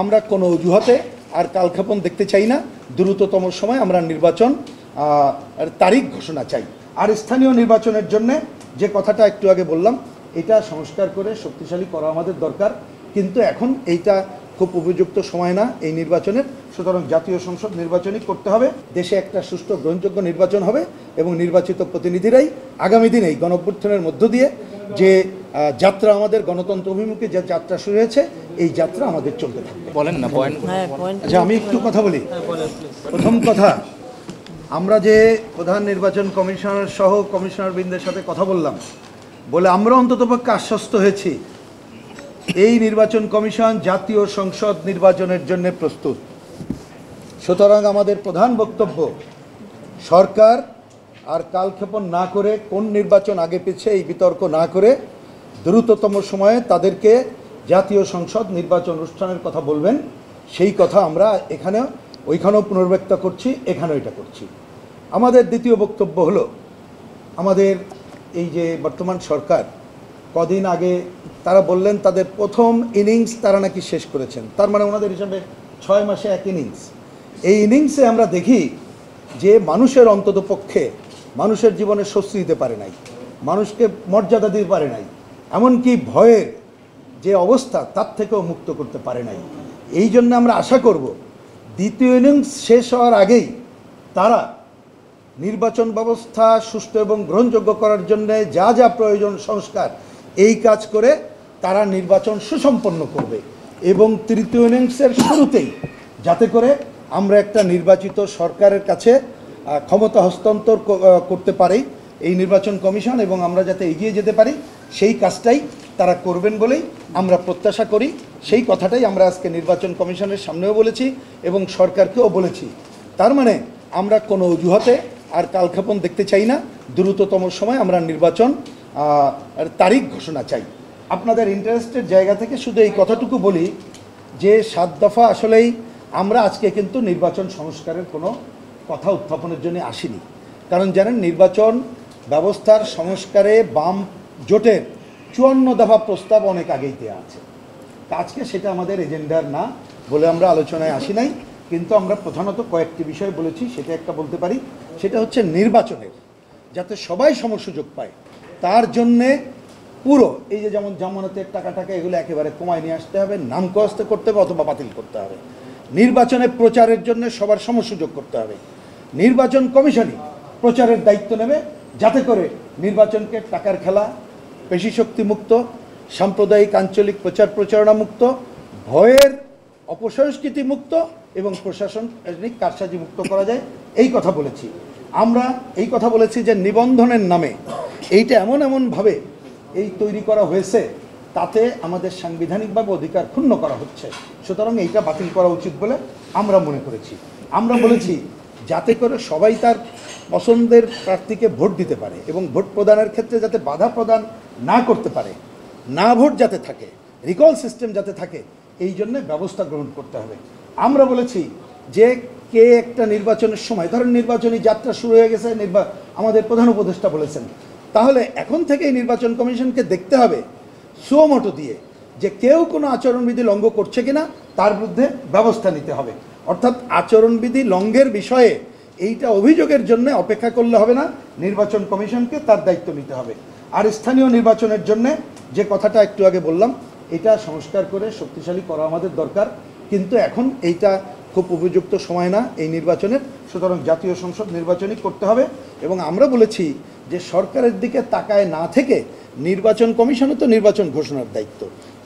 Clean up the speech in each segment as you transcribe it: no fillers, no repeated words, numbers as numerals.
আমরা কোনো অজুহাতে আর কালক্ষেপণ দেখতে চাই না। দ্রুততম সময় আমরা নির্বাচন তারিখ ঘোষণা চাই। আর স্থানীয় নির্বাচনের জন্য যে কথাটা একটু আগে বললাম, এটা সংস্কার করে শক্তিশালী করা আমাদের দরকার, কিন্তু এখন এইটা খুব উপযুক্ত সময় না এই নির্বাচনের। সুতরাং জাতীয় সংসদ নির্বাচনই করতে হবে, দেশে একটা সুষ্ঠু গ্রহণযোগ্য নির্বাচন হবে এবং নির্বাচিত প্রতিনিধিরাই আগামী দিনে এই গণঅভ্যুত্থানের মধ্য দিয়ে যে যাত্রা, আমাদের গণতন্ত্র অভিমুখে যে যাত্রা শুরু হয়েছে, এই যাত্রা আমাদের চলতে থাকবে। বলেন না পয়েন্ট। আচ্ছা, আমি একটু কথা বলি। প্রথম কথা, আমরা যে প্রধান নির্বাচন কমিশনার সহ কমিশনারবৃন্দের সাথে কথা বললাম, বলে আমরা অন্ততপক্ষে আশ্বস্ত হয়েছি এই নির্বাচন কমিশন জাতীয় সংসদ নির্বাচনের জন্য প্রস্তুত। সুতরাং আমাদের প্রধান বক্তব্য, সরকার আর কালক্ষেপণ না করে, কোন নির্বাচন আগে পিছিয়ে এই বিতর্ক না করে দ্রুততম সময়ে তাদেরকে জাতীয় সংসদ নির্বাচন অনুষ্ঠানের কথা বলবেন। সেই কথা আমরা ওইখানেও পুনর্ব্যক্ত করছি, এখানেও এটা করছি। আমাদের দ্বিতীয় বক্তব্য হলো, আমাদের এই যে বর্তমান সরকার, কদিন আগে তারা বললেন তাদের প্রথম ইনিংস তারা নাকি শেষ করেছেন। তার মানে ওনাদের হিসাবে 6 মাসে এক ইনিংস। এই ইনিংসে আমরা দেখি যে মানুষের অন্ততপক্ষে মানুষের জীবনে স্বস্তি দিতে পারে নাই, মানুষকে মর্যাদা দিতে পারে নাই, এমনকি ভয়ের যে অবস্থা তার থেকেও মুক্ত করতে পারে নাই। এই জন্য আমরা আশা করব দ্বিতীয় ইনিংস শেষ হওয়ার আগেই তারা নির্বাচন ব্যবস্থা সুষ্ঠু এবং গ্রহণযোগ্য করার জন্য যা যা প্রয়োজন সংস্কার, এই কাজ করে তারা নির্বাচন সুসম্পন্ন করবে এবং তৃতীয় ইনিংসের শুরুতেই যাতে করে আমরা একটা নির্বাচিত সরকারের কাছে ক্ষমতা হস্তান্তর করতে পারি এই নির্বাচন কমিশন, এবং আমরা যাতে এগিয়ে যেতে পারি সেই কাজটাই তারা করবেন বলেই আমরা প্রত্যাশা করি। সেই কথাটাই আমরা আজকে নির্বাচন কমিশনের সামনেও বলেছি এবং সরকারকেও বলেছি। তার মানে আমরা কোনো অজুহাতে আর কালক্ষেপণ দেখতে চাই না, দ্রুততম সময় আমরা নির্বাচন তারিখ ঘোষণা চাই। আপনাদের ইন্টারেস্টের জায়গা থেকে শুধু এই কথাটুকু বলি যে 7 দফা আসলেই আমরা আজকে কিন্তু নির্বাচন সংস্কারের কোনো কথা উত্থাপনের জন্য আসিনি। কারণ জানেন, নির্বাচন ব্যবস্থার সংস্কারে বাম জোটের 54 দফা প্রস্তাব অনেক আগেই দেওয়া আছে। আজকে সেটা আমাদের এজেন্ডার না বলে আমরা আলোচনায় আসি নাই, কিন্তু আমরা প্রধানত কয়েকটি বিষয় বলেছি। সেটা একটা বলতে পারি, সেটা হচ্ছে নির্বাচনের যাতে সবাই সমসুযোগ পায়, তার জন্যে পুরো এই যে যেমন জামানতের টাকা এগুলো একেবারে কমায় নিয়ে আসতে হবে, নাম কস্ত করতে হবে অথবা বাতিল করতে হবে। নির্বাচনে প্রচারের জন্য সবার সমসুযোগ করতে হবে। নির্বাচন কমিশনই প্রচারের দায়িত্ব নেবে যাতে করে নির্বাচনকে টাকার খেলা, পেশিশক্তি মুক্ত, সাম্প্রদায়িক আঞ্চলিক প্রচারণা মুক্ত, ভয়ের অপসংস্কৃতি মুক্ত এবং প্রশাসনিক কারসাজি মুক্ত করা যায়। এই কথা বলেছি। আমরা এই কথা বলেছি যে নিবন্ধনের নামে এইটা এমনভাবে এই তৈরি করা হয়েছে তাতে আমাদের সাংবিধানিকভাবে অধিকার ক্ষুণ্ণ করা হচ্ছে। সুতরাং এইটা বাতিল করা উচিত বলে আমরা মনে করেছি। আমরা বলেছি যাতে করে সবাই তার পছন্দের প্রার্থীকে ভোট দিতে পারে এবং ভোট প্রদানের ক্ষেত্রে যাতে বাধা প্রদান না করতে পারে, না ভোট যাতে থাকে, রিকল সিস্টেম যাতে থাকে, এই জন্য ব্যবস্থা গ্রহণ করতে হবে। আমরা বলেছি যে কে একটা নির্বাচনের সময়, ধরেন নির্বাচনী যাত্রা শুরু হয়ে গেছে, আমাদের প্রধান উপদেষ্টা বলেছেন, তাহলে এখন থেকেই নির্বাচন কমিশনকে দেখতে হবে সুমোটো দিয়ে যে কেউ কোনো আচরণবিধি লঙ্ঘ করছে কিনা তার বিরুদ্ধে ব্যবস্থা নিতে হবে। অর্থাৎ আচরণবিধি লঙ্ঘের বিষয়ে এইটা অভিযোগের জন্য অপেক্ষা করলে হবে না, নির্বাচন কমিশনকে তার দায়িত্ব নিতে হবে। আর স্থানীয় নির্বাচনের জন্য যে কথাটা একটু আগে বললাম, এটা সংস্কার করে শক্তিশালী করা আমাদের দরকার, কিন্তু এখন এইটা খুব উপযুক্ত সময় না এই নির্বাচনের। সুতরাং জাতীয় সংসদ নির্বাচনই করতে হবে এবং আমরা বলেছি যে সরকারের দিকে তাকায় না থেকে নির্বাচন কমিশনও তো নির্বাচন ঘোষণার দায়িত্ব,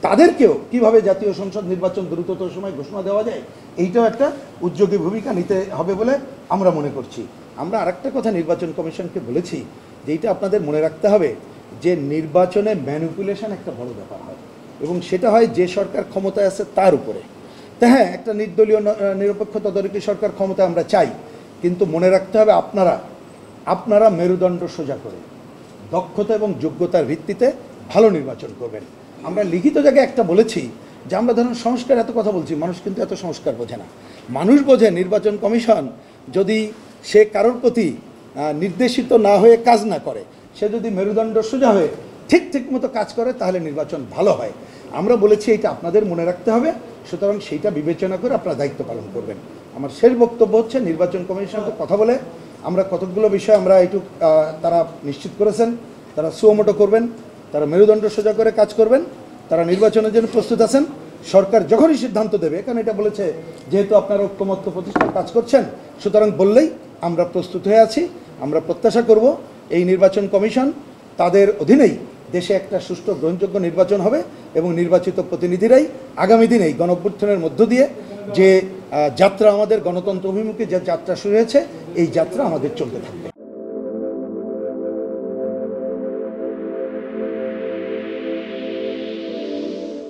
তাদেরকেও কিভাবে জাতীয় সংসদ নির্বাচন দ্রুততর সময় ঘোষণা দেওয়া যায় এইটাও একটা উদ্যোগী ভূমিকা নিতে হবে বলে আমরা মনে করছি। আমরা আরেকটা কথা নির্বাচন কমিশনকে বলেছি যে এইটা আপনাদের মনে রাখতে হবে যে নির্বাচনে ম্যানিপুলেশন একটা বড় ব্যাপার হয় এবং সেটা হয় যে সরকার ক্ষমতায় আছে তার উপরে। তা হ্যাঁ, একটা নির্দলীয় নিরপেক্ষ তদারকি সরকার ক্ষমতা আমরা চাই, কিন্তু মনে রাখতে হবে আপনারা মেরুদণ্ড সোজা করে দক্ষতা এবং যোগ্যতার ভিত্তিতে ভালো নির্বাচন করবেন। আমরা লিখিত জায়গায় একটা বলেছি যে আমরা ধরুন সংস্কার এত কথা বলছি, মানুষ কিন্তু এত সংস্কার বোঝে না। মানুষ বোঝে নির্বাচন কমিশন যদি সে কারোর প্রতি নির্দেশিত না হয়ে কাজ না করে, সে যদি মেরুদণ্ড সোজা হয়ে ঠিক মতো কাজ করে তাহলে নির্বাচন ভালো হয়। আমরা বলেছি এটা আপনাদের মনে রাখতে হবে সুতরাং সেইটা বিবেচনা করে আপনারা দায়িত্ব পালন করবেন। আমার শেষ বক্তব্য হচ্ছে, নির্বাচন কমিশনের সাথে কথা বলে আমরা কতগুলো বিষয় আমরা একটু তারা নিশ্চিত করেছেন, তারা সুমোটো করবেন, তারা মেরুদণ্ড সোজা করে কাজ করবেন, তারা নির্বাচনের জন্য প্রস্তুত আছেন। সরকার যখনই সিদ্ধান্ত দেবে, কারণ এটা বলেছে যেহেতু আপনারা ঐক্যমত্য প্রতিষ্ঠার কাজ করছেন, সুতরাং বললেই আমরা প্রস্তুত হয়ে আছি। আমরা প্রত্যাশা করব এই নির্বাচন কমিশন তাদের অধীনেই দেশে একটা সুষ্ঠু গ্রহণযোগ্য নির্বাচন হবে এবং নির্বাচিত প্রতিনিধিরাই আগামী দিনে এই গণঅভ্যুত্থানের মধ্য দিয়ে যে যাত্রা, আমাদের গণতন্ত্র অভিমুখে যে যাত্রা শুরু হয়েছে, এই যাত্রা আমাদের চলতে থাকবে।